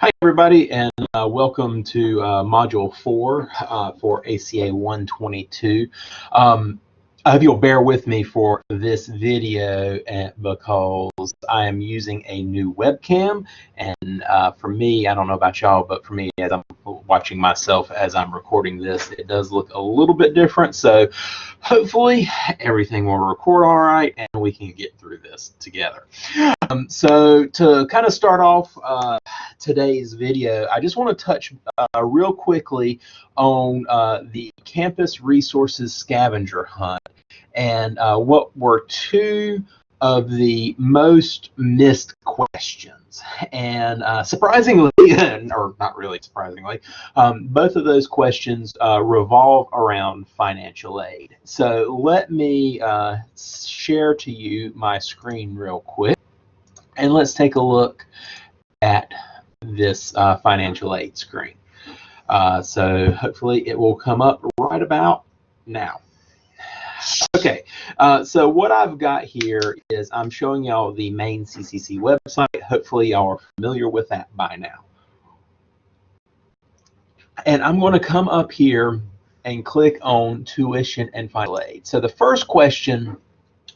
Hi, everybody, and welcome to Module 4 for ACA 122. I hope you'll bear with me for this video because I am using a new webcam, and for me, I don't know about y'all, but for me, as I'm watching myself as I'm recording this, it does look a little bit different, so hopefully everything will record all right and we can get through this together. So to kind of start off today's video, I just want to touch real quickly on the campus resources scavenger hunt and what were two of the most missed questions. And surprisingly, or not really surprisingly, both of those questions revolve around financial aid. So let me share to you my screen real quick, and let's take a look at this financial aid screen. So hopefully it will come up right about now. Okay, so what I've got here is I'm showing y'all the main CCC website. Hopefully y'all are familiar with that by now. And I'm going to come up here and click on tuition and financial aid. So the first question,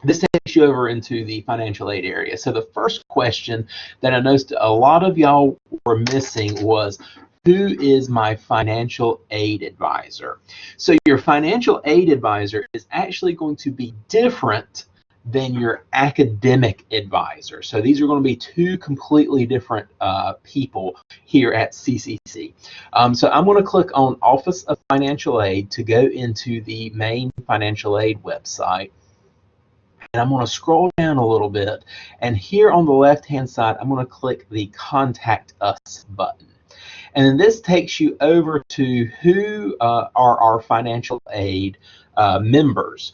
this takes you over into the financial aid area. So the first question that I noticed a lot of y'all were missing was, who is my financial aid advisor? So your financial aid advisor is actually going to be different than your academic advisor. So these are going to be two completely different people here at CCC. So I'm going to click on Office of Financial Aid to go into the main financial aid website. And I'm going to scroll down a little bit, and here on the left hand side I'm going to click the Contact Us button, and then this takes you over to who are our financial aid members.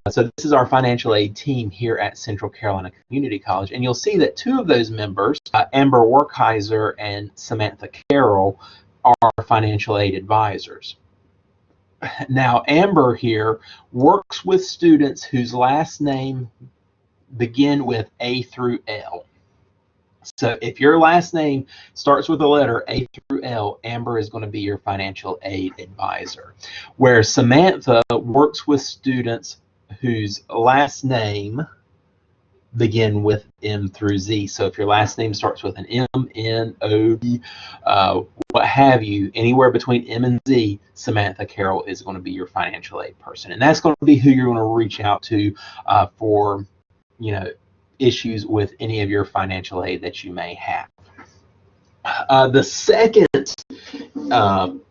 So this is our financial aid team here at Central Carolina Community College, and you'll see that two of those members, Amber Werkheiser and Samantha Carroll, are financial aid advisors. Now, Amber here works with students whose last name begin with A through L. So if your last name starts with the letter A through L, Amber is going to be your financial aid advisor. Where Samantha works with students whose last name begin with M through Z. So if your last name starts with an M, N, O, D, what have you, anywhere between M and Z, Samantha Carroll is going to be your financial aid person. And that's going to be who you're going to reach out to for, issues with any of your financial aid that you may have. The second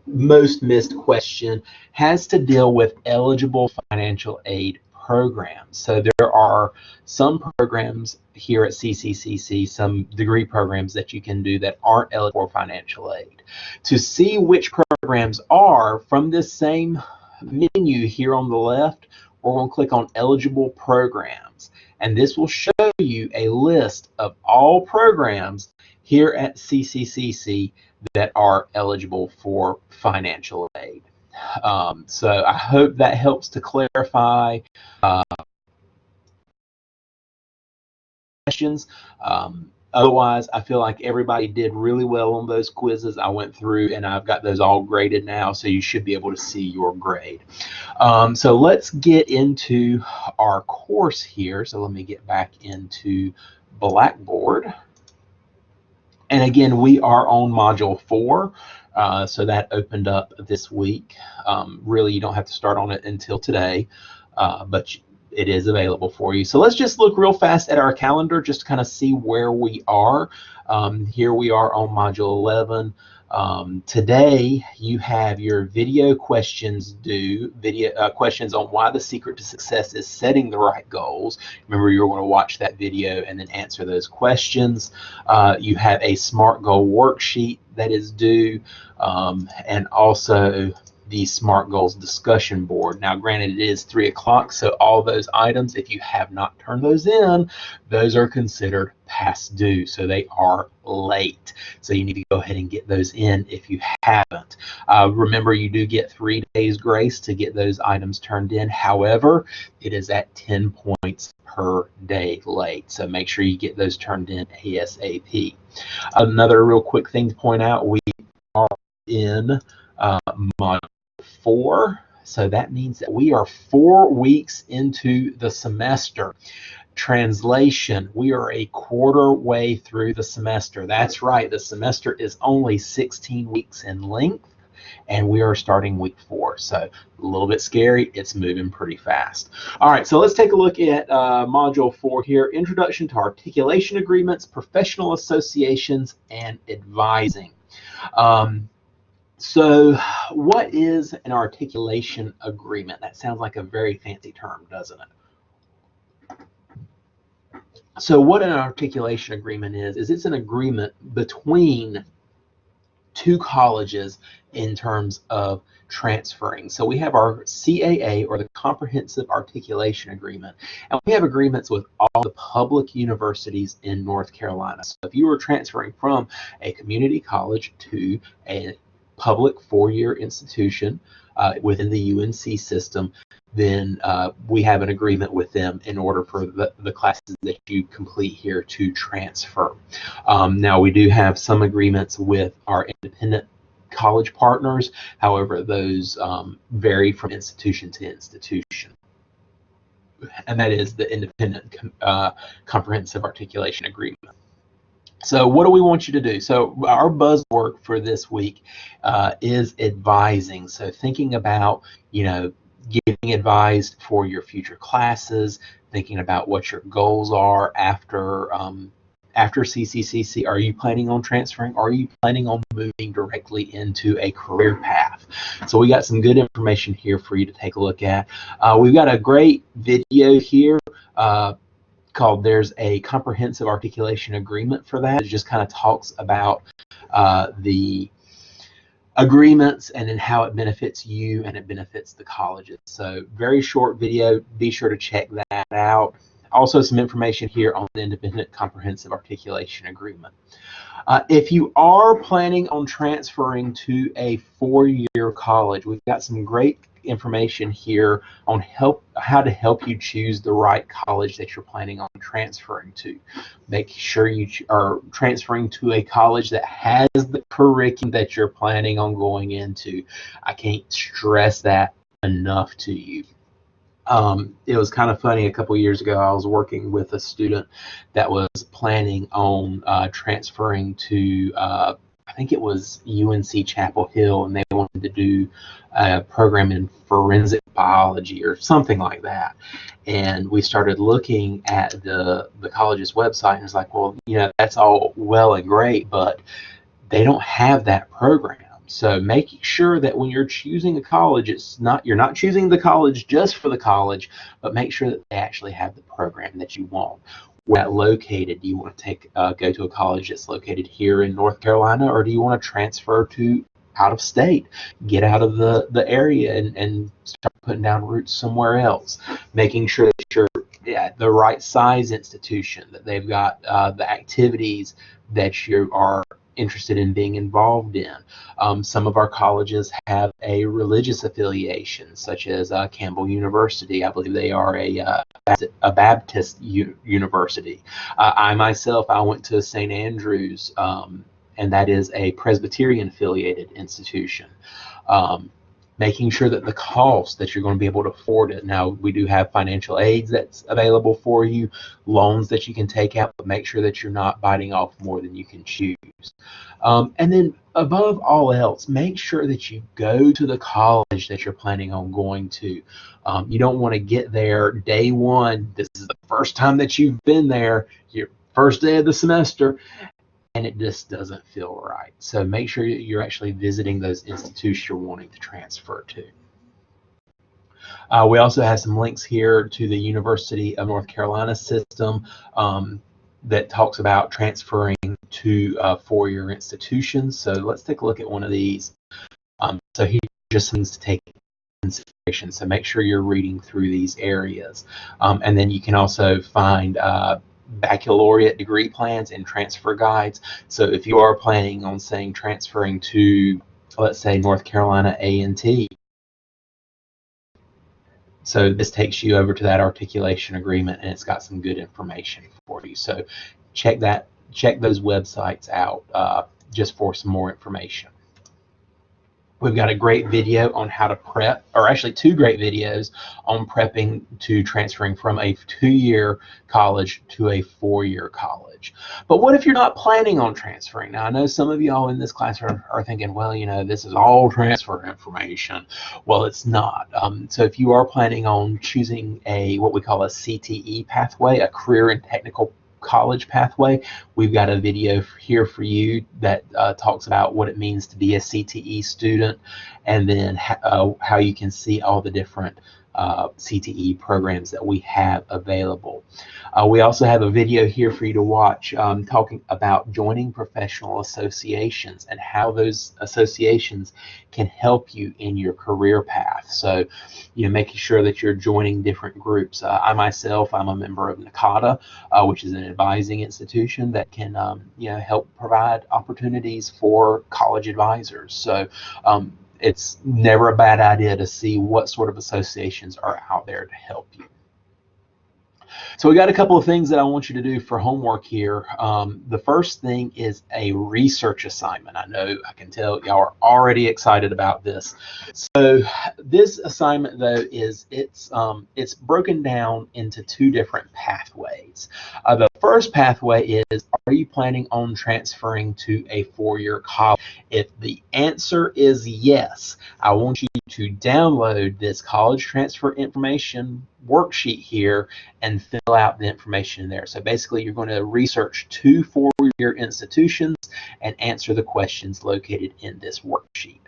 most missed question has to deal with eligible financial aid programs. So there are some programs here at CCCC, some degree programs that you can do that aren't eligible for financial aid. To see which programs are, from this same menu here on the left, we're going to click on eligible programs, and this will show you a list of all programs here at CCCC that are eligible for financial aid. So I hope that helps to clarify questions. Otherwise, I feel like everybody did really well on those quizzes I went through, and I've got those all graded now, so you should be able to see your grade. So let's get into our course here. So let me get back into Blackboard. And again, we are on Module 4, so that opened up this week. Really, you don't have to start on it until today, but it is available for you. So let's just look real fast at our calendar just to kind of see where we are. Here we are on Module 11. Today you have your video questions due, questions on why the secret to success is setting the right goals. Remember, you're going to watch that video and then answer those questions. You have a SMART goal worksheet that is due, and also the SMART Goals discussion board. Now, granted, it is 3 o'clock, so all those items, if you have not turned those in, those are considered past due, so they are late. So you need to go ahead and get those in if you haven't. Remember, you do get 3 days grace to get those items turned in. However, it is at 10 points per day late, so make sure you get those turned in ASAP. Another real quick thing to point out, we are in module 4, so that means that we are 4 weeks into the semester. Translation, we are a quarter way through the semester. That's right, the semester is only 16 weeks in length, and we are starting week 4. So a little bit scary. It's moving pretty fast. All right, so let's take a look at module 4 here, Introduction to Articulation Agreements, Professional Associations, and Advising. So what is an articulation agreement? That sounds like a very fancy term, doesn't it? So what an articulation agreement is it's an agreement between 2 colleges in terms of transferring. So we have our CAA, or the Comprehensive Articulation Agreement, and we have agreements with all the public universities in North Carolina. So if you were transferring from a community college to a public 4-year institution within the UNC system, then we have an agreement with them in order for the classes that you complete here to transfer. Now, we do have some agreements with our independent college partners. However, those vary from institution to institution. And that is the Independent Comprehensive Articulation Agreement. So what do we want you to do? So our buzzword for this week is advising. So thinking about, getting advised for your future classes, thinking about what your goals are after CCCC. Are you planning on transferring? Are you planning on moving directly into a career path? So we got some good information here for you to take a look at. We've got a great video here called There's a Comprehensive Articulation Agreement for that. It just kind of talks about the agreements and then how it benefits you and it benefits the colleges. So very short video, be sure to check that out. Also some information here on the Independent Comprehensive Articulation Agreement. If you are planning on transferring to a 4-year college, we've got some great information here on how to help you choose the right college that you're planning on transferring to. Make sure you are transferring to a college that has the curriculum that you're planning on going into. I can't stress that enough to you. It was kind of funny, a couple years ago I was working with a student that was planning on transferring to I think it was UNC Chapel Hill, and they wanted to do a program in forensic biology or something like that. And we started looking at the college's website, and it's like, well, that's all well and great, but they don't have that program. So making sure that when you're choosing a college, you're not choosing the college just for the college, but make sure that they actually have the program that you want. Where that's located, do you want to go to a college that's located here in North Carolina, or do you want to transfer to out of state, get out of the area and start putting down roots somewhere else? Making sure that you're at the right size institution, that they've got the activities that you are interested in being involved in. Some of our colleges have a religious affiliation, such as Campbell University. I believe they are a Baptist university. I myself, I went to St. Andrews, and that is a Presbyterian affiliated institution. Making sure that the cost that you're going to be able to afford it. Now, we do have financial aids that's available for you, loans that you can take out, but make sure that you're not biting off more than you can chew. And then above all else, make sure that you go to the college that you're planning on going to. You don't want to get there day one. This is the first time that you've been there, your first day of the semester, and it just doesn't feel right. So make sure you're actually visiting those institutions you're wanting to transfer to. We also have some links here to the University of North Carolina system that talks about transferring to 4-year institutions. So let's take a look at one of these. So here just things to take into consideration. So make sure you're reading through these areas. And then you can also find baccalaureate degree plans and transfer guides. So if you are planning on, saying, transferring to, let's say, North Carolina A&T, so this takes you over to that articulation agreement, and it's got some good information for you. So check those websites out just for some more information. We've got a great video on how to prep, or actually 2 great videos on prepping to transferring from a 2-year college to a 4-year college. But what if you're not planning on transferring? Now, I know some of y'all in this class are thinking, well, this is all transfer information. Well, it's not. So if you are planning on choosing what we call a CTE pathway, a career and technical college pathway, we've got a video here for you that talks about what it means to be a CTE student, and then how you can see all the different CTE programs that we have available. We also have a video here for you to watch talking about joining professional associations and how those associations can help you in your career path. So, making sure that you're joining different groups. I myself, I'm a member of NACADA, which is an advising institution that can help provide opportunities for college advisors. So it's never a bad idea to see what sort of associations are out there to help you. So we got a couple of things that I want you to do for homework here. The first thing is a research assignment. I know, I can tell y'all are already excited about this. So this assignment, though, it's broken down into 2 different pathways. The first pathway is, are you planning on transferring to a 4-year college? If the answer is yes, I want you to download this college transfer information worksheet here and fill out the information in there. So basically, you're going to research 2 4-year institutions and answer the questions located in this worksheet.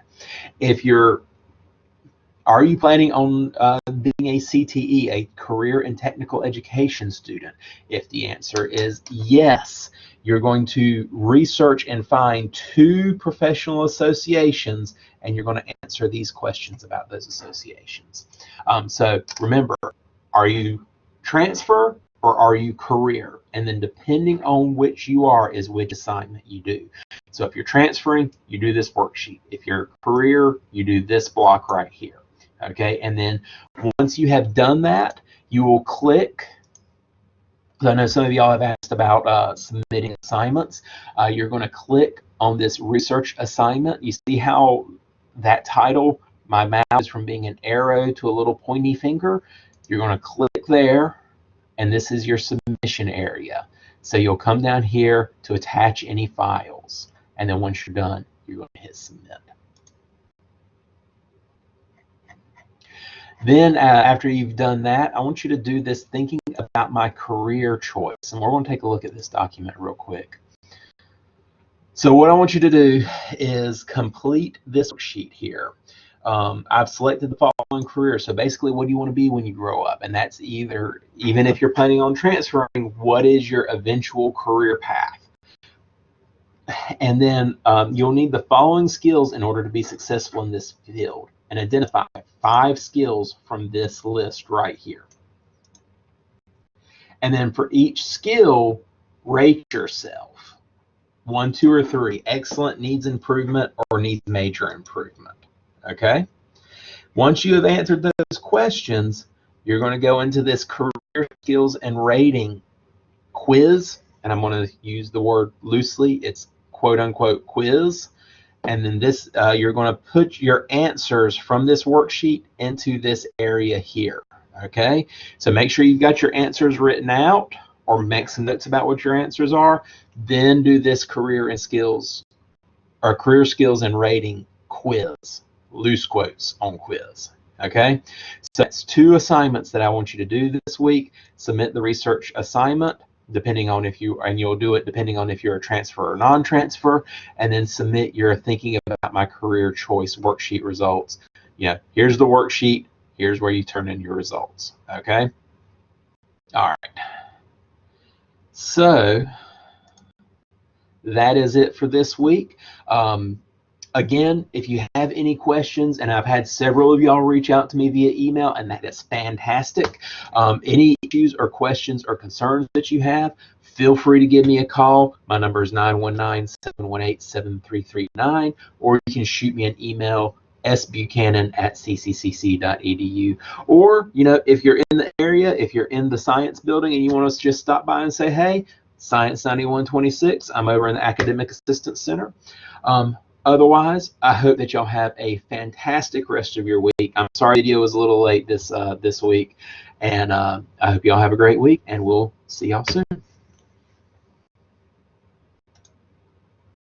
Are you planning on being a CTE, a career and technical education student? If the answer is yes, you're going to research and find 2 professional associations, and you're going to answer these questions about those associations. So remember, are you transfer or are you career? And then depending on which you are is which assignment you do. So if you're transferring, you do this worksheet. If you're career, you do this block right here. Okay, and then once you have done that, you will click. I know some of y'all have asked about submitting assignments. You're going to click on this research assignment. You see how that title, my mouse is from being an arrow to a little pointy finger. You're going to click there, and this is your submission area. So you'll come down here to attach any files, and then once you're done, you're going to hit submit. Then after you've done that, I want you to do this thinking about my career choice. And we're going to take a look at this document real quick. So what I want you to do is complete this sheet here. I've selected the following career. So basically, what do you want to be when you grow up? And that's either, even if you're planning on transferring, what is your eventual career path? And then you'll need the following skills in order to be successful in this field, and identify 5 skills from this list right here. And then for each skill, rate yourself. 1, 2, or 3. Excellent, needs improvement, or needs major improvement. Okay? Once you have answered those questions, you're going to go into this career skills and rating quiz. And I'm going to use the word loosely. It's quote unquote quiz. And then this, you're going to put your answers from this worksheet into this area here. Okay, so make sure you've got your answers written out, or make some notes about what your answers are. Then do this career and skills, or career skills and rating quiz, loose quotes on quiz. Okay, so that's 2 assignments that I want you to do this week. Submit the research assignment, depending on if you, and you'll do it depending on if you're a transfer or non-transfer, and then submit your thinking about my career choice worksheet results. Here's the worksheet, here's where you turn in your results. Okay, all right, so that is it for this week. Again, if you have any questions, and I've had several of y'all reach out to me via email, and that is fantastic. Any issues or questions or concerns that you have, feel free to give me a call. My number is 919-718-7339, or you can shoot me an email, sbuchanan@cccc.edu. Or, if you're in the area, if you're in the science building and you want us to just stop by and say, hey, Science 9126, I'm over in the Academic Assistance Center. Otherwise, I hope that y'all have a fantastic rest of your week. I'm sorry the video was a little late this week, and I hope y'all have a great week, and we'll see y'all soon.